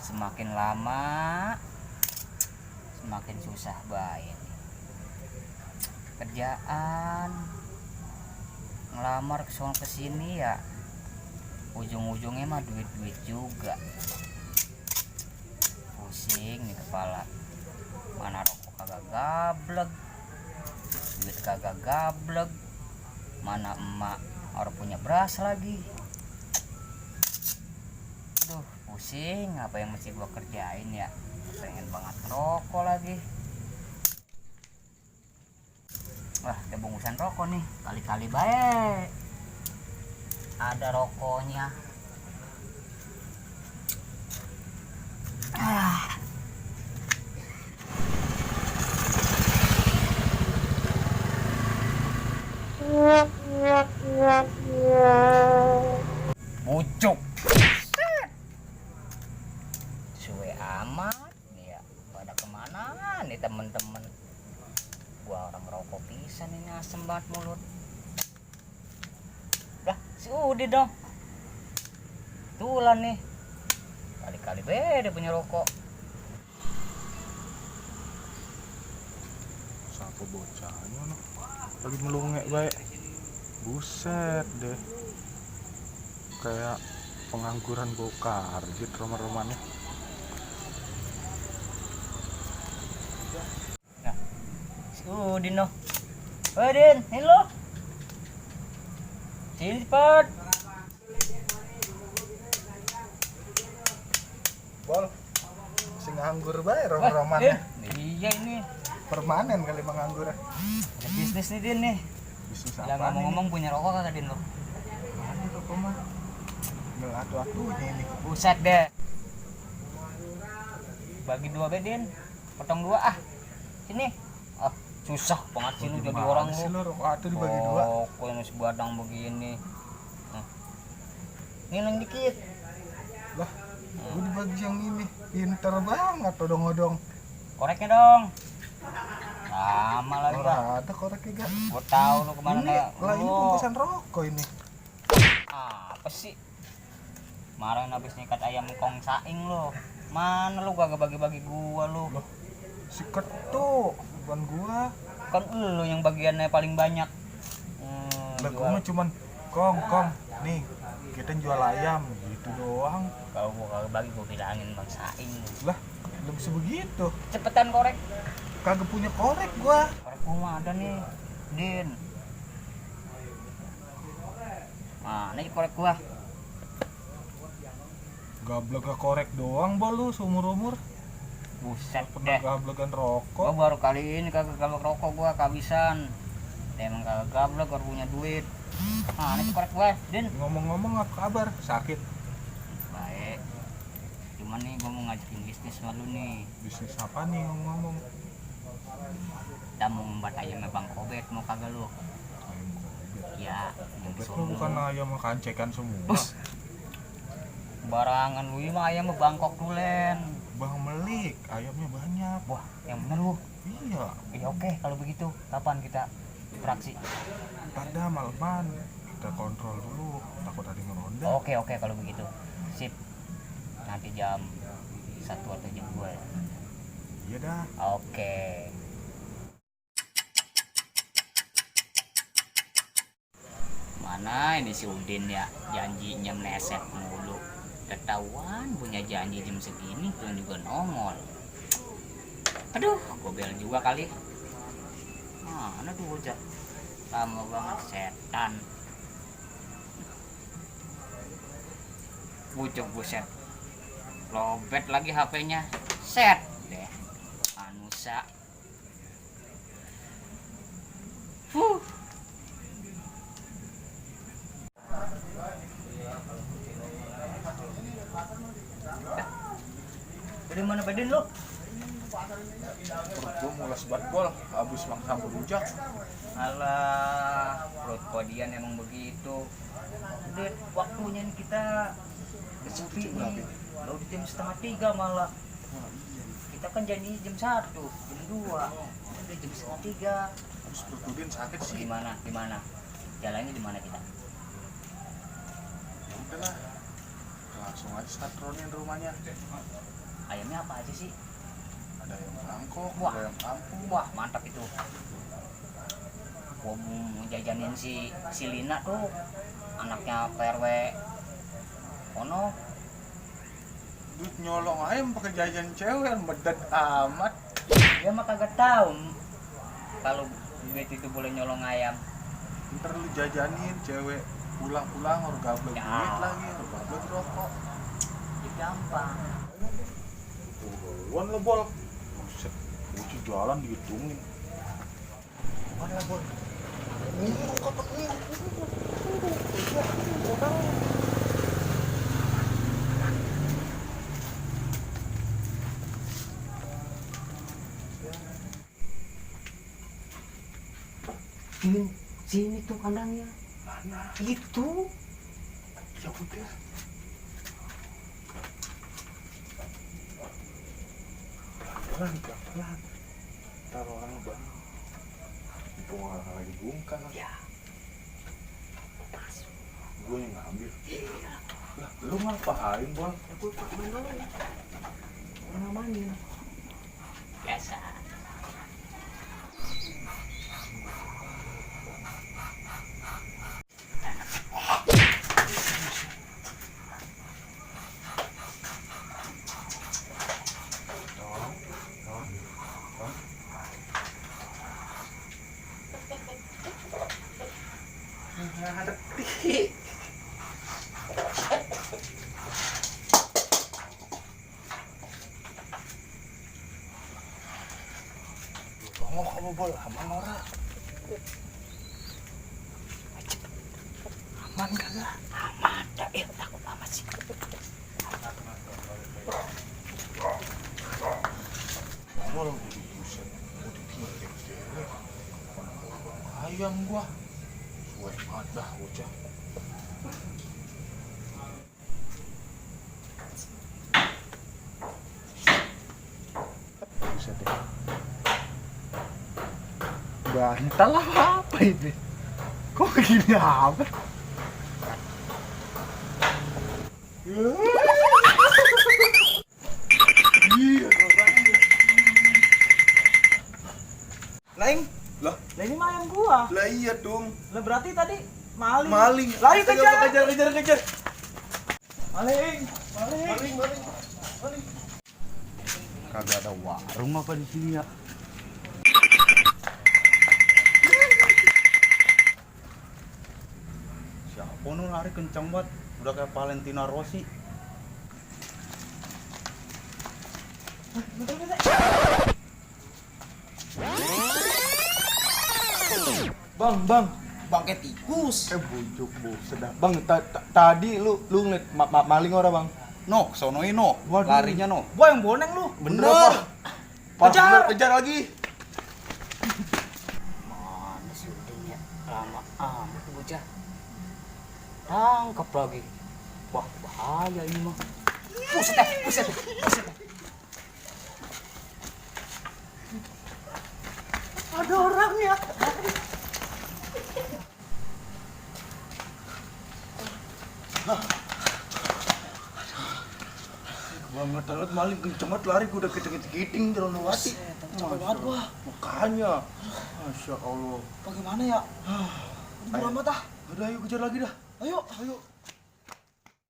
Semakin lama semakin susah baik kerjaan, ngelamar kesana kesini ya ujung-ujungnya mah duit juga. Pusing nih kepala, mana rokok kagak gablek, duit kagak gablek, mana emak orang punya beras lagi. Aduh pusing, apa yang mesti gua kerjain ya, pengen banget rokok lagi. Wah ada bungkusan rokok nih, kali-kali baik ada rokoknya. Bucuk suwe amat nih ya, pada kemana nih temen-temen. Gua orang rokok pisan ini, asem banget mulut. Dah si Udin dong tulan nih, kali-kali beda punya rokok. Siapa bocahnya no? Lagi melungek baik. Buset deh, kayak pengangguran bokar gitu rumah-rumahnya. Nah si Udin dong. Udin, ini lo sini cepet. Bol, si nganggur baik rumah-rumahnya. Iya ini Permanen kali menganggur. ada bisnis nih Din nih. Bisnis Yang apa ngomong-ngomong punya rokok kagak Din lo? Mana rokok mah? Nggak atu-atunya ini. Buset deh. Bagi dua bedin, potong dua ah. Sini. Ah, susah banget sih lu jadi orang sih lu. lo rokok atu dibagi dua. Rokok yang sebadang begini. Nah. Ngilang dikit. Lah, gue dibagi yang ini. Pinter banget odong-odong. Koreknya dong. Lama lagi lah. Orang ada koreknya gak? Gua tahu lu kemana Ini lah, ini bungkusan rokok ini. Apa sih? Kemarin habis nyikat ayam kong saing lo. Mana lu kagak bagi-bagi gua lu? Loh, si ketuk bukan gua. Kan lu yang bagiannya paling banyak. Lah gua mah cuman kong nih kita jual ayam gitu doang. Kalau gua kagak bagi gua bilangin bang saing. Lah lu bisa begitu? Cepetan korek. Kagak punya korek gua. Korek gua mah ada nih, Din. Nah, ini korek gua. Gablek korek doang bol lu seumur-umur. Buset Pernah deh. gablekan Gua rokok. baru kali ini kagak gablek rokok gua kehabisan. Emang kagak gablek baru punya duit. Nah, ini korek gua, Din. Ngomong-ngomong apa kabar? Sakit? Baik. Cuman nih gua mau ngajakin bisnis sama lu nih. Bisnis apa nih ngomong-ngomong? Kita mau membuat ayamnya Bang Kobet, mau kagak lu? Ayam kobet. Ya, yang Kobet disuruh. mah bukan ayam kancekan semua. Barangan lu ini mah ayamnya Bangkok dulen. Bang Melik, ayamnya banyak. Wah, yang bener lu. Iya, Ya oke, kalau begitu kapan kita beraksi? pada malaman kita kontrol dulu, takut ada yang ngeronda. Oke kalau begitu. Sip. Nanti jam 1 atau jam 2 ya. Iya dah. Oke. Mana ini si Udin ya, janjinya meleset mulu. Ketahuan punya janji jam segini belum juga nongol. Aduh, gobel juga kali. Mana tuh bocah? Lama banget setan. Bucuk buset. Lobet lagi HP-nya. Set deh. Anusa. Dari mana Badin lo? Perut gua mulas banget bol, habis makan rujak. Alah, perut kodian emang begitu. Udah waktunya nih kita kesepi nih. Lo di jam 2:30 malah. Kita kan janji jam 1, jam 2. Udah jam 2:30. Terus perut Udin sakit sih. Gimana? Jalannya di mana kita? Ya udahlah, langsung aja satronin rumahnya. Ayamnya apa aja sih? Ada ayam Bangkok, Wah. ada ayam kampung. Wah, mantap itu. Gua mau jajanin si Lina tuh, anaknya PRW ono. Duit nyolong ayam pakai jajan cewek, medet amat. Dia mah kagak tahu kalau duit itu boleh nyolong ayam. Ntar lu jajanin cewek, pulang-pulang harus gablek Ya. duit lagi, harus gablek rokok. Ya gampang. Wan lah bol. Buset, uci jualan dihitungin. Wan lah bol. Sini tuh kandangnya. Mana? Itu. Ya udah. Pelan. Taruh orang bang. Dibongkar lagi bungkar. Ya. Gue yang ngambil. Lah, lu ngapain bol? Aku main dulu ya. Ngamanin. Biasa. Ngerti. Bongok kamu bol, aman ora? Aman kagak? Aman. Ya, takut amat sih. Bol, jadi buset. Udah dikirim. Ayam gua. Suwe banget dah bocah. Buset deh. Bantal apa ini? Kok gini apa? Iya, Lain? Lah, Ini mah ayam gua. lah iya dong. Lah berarti tadi maling. Maling. Lari Astaga, kejar. kejar. Maling. Kagak ada warung apa di sini ya? Siapa nu lari kencang banget? Udah kayak Valentino Rossi. Bang, Bangke tikus. bujuk bu, sedap. Bang, tadi lu ngeliat maling orang bang? No, sonoin no. Waduh. Larinya no. Gua yang boneng lu. Bener. Kejar. Kejar lagi. Mana sih udahnya? Lama amat bocah. Tangkap lagi. Wah, bahaya ini mah. Buset. Ada orangnya. Banget banget maling kenceng banget lari, gua udah keting-keting jalan lewati. Capek banget gua. Makanya. Masya Allah. Bagaimana ya? Udah amat ah. Udah ayo kejar lagi dah. Ayo. Ayo.